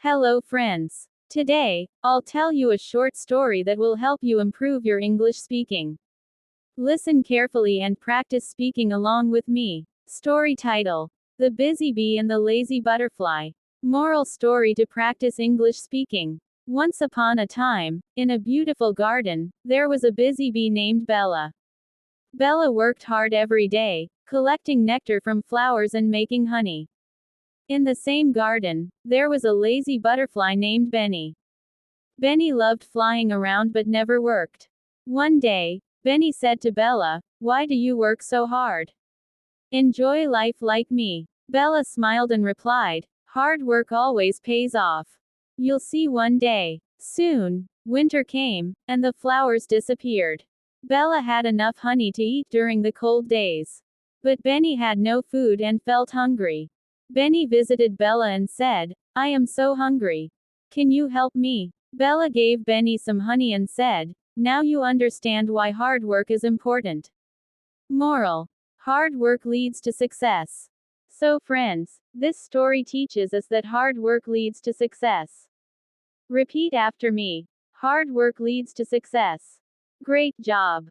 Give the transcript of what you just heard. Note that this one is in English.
Hello friends. Today, I'll tell you a short story that will help you improve your English speaking. Listen carefully and practice speaking along with me. Story title: The Busy Bee and the Lazy Butterfly. Moral story to practice English speaking. Once upon a time, in a beautiful garden, there was a busy bee named Bella. Bella worked hard every day, collecting nectar from flowers and making honey. In the same garden, there was a lazy butterfly named Benny. Benny loved flying around but never worked. One day, Benny said to Bella, "Why do you work so hard? Enjoy life like me." Bella smiled and replied, "Hard work always pays off. You'll see one day." Soon, winter came, and the flowers disappeared. Bella had enough honey to eat during the cold days. But Benny had no food and felt hungry. Benny visited Bella and said, "I am so hungry. Can you help me?" Bella gave Benny some honey and said, "Now you understand why hard work is important." Moral: hard work leads to success. So friends, this story teaches us that hard work leads to success. Repeat after me. Hard work leads to success. Great job.